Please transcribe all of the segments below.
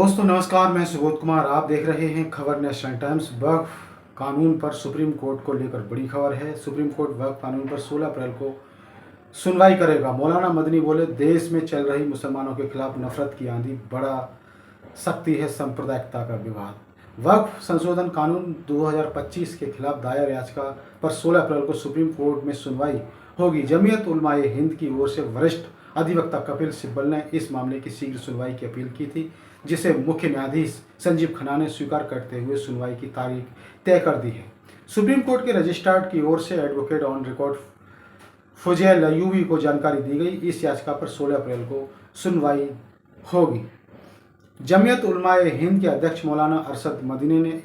दोस्तों नमस्कार, मैं सुबोध कुमार। आप देख रहे हैं खबर नेशनल टाइम्स। वक्फ कानून पर सुप्रीम कोर्ट को लेकर बड़ी खबर है। सुप्रीम कोर्ट वक्फ कानून पर 16 अप्रैल को सुनवाई करेगा। मौलाना मदनी बोले, देश में चल रही मुसलमानों के खिलाफ नफरत की आंधी बढ़ा सकती है सांप्रदायिकता का विवाद। वक्फ संशोधन कानून 2025 के खिलाफ दायर याचिका पर 16 अप्रैल को सुप्रीम कोर्ट में सुनवाई होगी। जमीयत उलमाए हिंद की ओर से वरिष्ठ अधिवक्ता कपिल सिब्बल ने इस मामले की शीघ्र सुनवाई की अपील की थी, जिसे मुख्य न्यायाधीश संजीव खन्ना ने स्वीकार करते हुए सुनवाई की तारीख तय कर दी है। सुप्रीम कोर्ट के रजिस्ट्रार की ओर से advocate on record Fuzail Ayubi को जानकारी दी गई। इस याचिका पर 16 अप्रैल को सुनवाई होगी। जमीयत उलमाए हिंद के अध्यक्ष मौलाना अरशद मदनी ने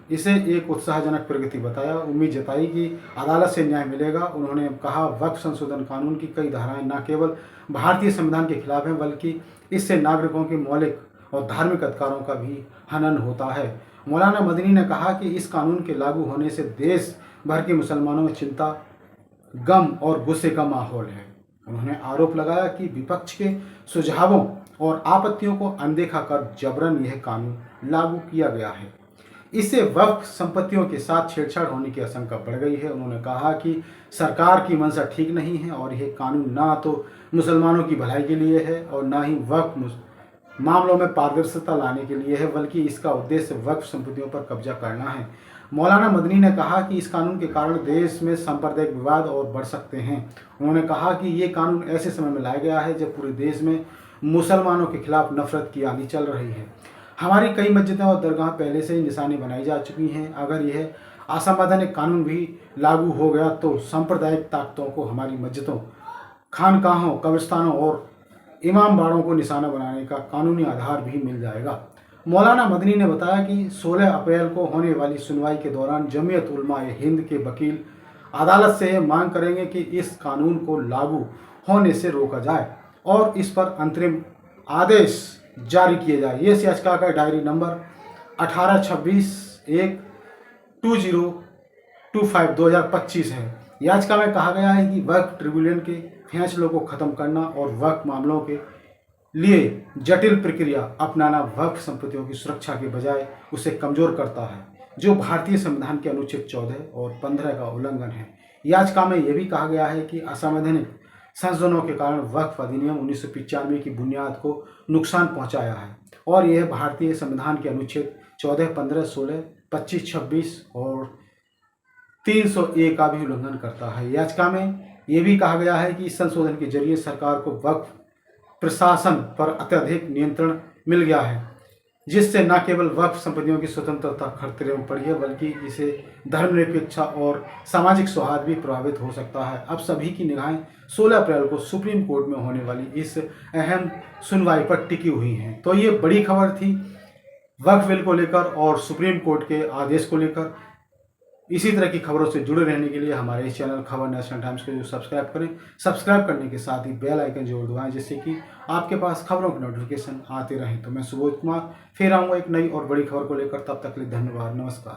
इसे एक उत्साहजनक प्रगति बताया। उम्मीद जताई कि अदालत से न्याय मिलेगा। उन्होंने कहा, वक्फ संशोधन कानून की कई धाराएं न केवल भारतीय संविधान के खिलाफ हैं, बल्कि इससे नागरिकों के मौलिक और धार्मिक अधिकारों का भी हनन होता है। मौलाना मदनी ने कहा कि इस कानून के लागू होने से देश भर के मुसलमानों में चिंता, गम और गुस्से का माहौल है। उन्होंने आरोप लगाया कि विपक्ष के सुझावों और आपत्तियों को अनदेखा कर जबरन यह कानून लागू किया गया है। इससे वक्फ संपत्तियों के साथ छेड़छाड़ होने की आशंका बढ़ गई है। उन्होंने कहा कि सरकार की मंशा ठीक नहीं है और यह कानून ना तो मुसलमानों की भलाई के लिए है और ना ही वक्फ मामलों में पारदर्शिता लाने के लिए है, बल्कि इसका उद्देश्य वक्फ संपत्तियों पर कब्जा करना है। मौलाना मदनी ने कहा कि इस कानून के कारण देश में सांप्रदायिक विवाद और बढ़ सकते हैं। उन्होंने कहा कि ये कानून ऐसे समय में लाया गया है जब पूरे देश में मुसलमानों के खिलाफ नफरत की आंधी चल रही है। हमारी कई मस्जिदें और दरगाह पहले से ही निशाने बनाई जा चुकी हैं। अगर यह असंवैधानिक कानून भी लागू हो गया तो सांप्रदायिक ताकतों को हमारी मस्जिदों, खानकाहों, कब्रिस्तानों और इमाम बाड़ों को निशाना बनाने का कानूनी आधार भी मिल जाएगा। मौलाना मदनी ने बताया कि 16 अप्रैल को होने वाली सुनवाई के दौरान जमीयत उलमाए हिंद के वकील अदालत से मांग करेंगे कि इस कानून को लागू होने से रोका जाए और इस पर अंतरिम आदेश जारी किए जाए। ये याचिका का डायरी नंबर 1826/1/2025 है। याचिका में कहा गया है कि वक्फ ट्रिब्यूनल के फैसलों को खत्म करना और वक्फ मामलों के लिए जटिल प्रक्रिया अपनाना वक्फ संपत्तियों की सुरक्षा के बजाय उसे कमजोर करता है, जो भारतीय संविधान के अनुच्छेद 14 और 15 का उल्लंघन है। याचिका में यह भी कहा गया है कि असंवैधानिक संशोधनों के कारण वक्फ अधिनियम 1995 की बुनियाद को नुकसान पहुंचाया है और यह भारतीय संविधान के अनुच्छेद 14, 15, 16, 25, 26 और 301 का भी उल्लंघन करता है। याचिका में यह भी कहा गया है कि इस संशोधन के जरिए सरकार को वक्फ प्रशासन पर अत्यधिक नियंत्रण मिल गया है, जिससे न केवल वक्फ संपत्तियों की स्वतंत्रता खतरे में पड़ी है, बल्कि इसे धर्मनिरपेक्षता और सामाजिक सौहार्द भी प्रभावित हो सकता है। अब सभी की निगाहें 16 अप्रैल को सुप्रीम कोर्ट में होने वाली इस अहम सुनवाई पर टिकी हुई हैं। तो ये बड़ी खबर थी वक्फ बिल को लेकर और सुप्रीम कोर्ट के आदेश को लेकर। इसी तरह की खबरों से जुड़े रहने के लिए हमारे इस चैनल खबर नेशनल टाइम्स को सब्सक्राइब करें। सब्सक्राइब करने के साथ ही बेल आइकन जरूर दबाएं, जिससे कि आपके पास खबरों की नोटिफिकेशन आते रहें। तो मैं सुबोध कुमार फिर आऊँगा एक नई और बड़ी खबर को लेकर। तब तक के लिए धन्यवाद, नमस्कार।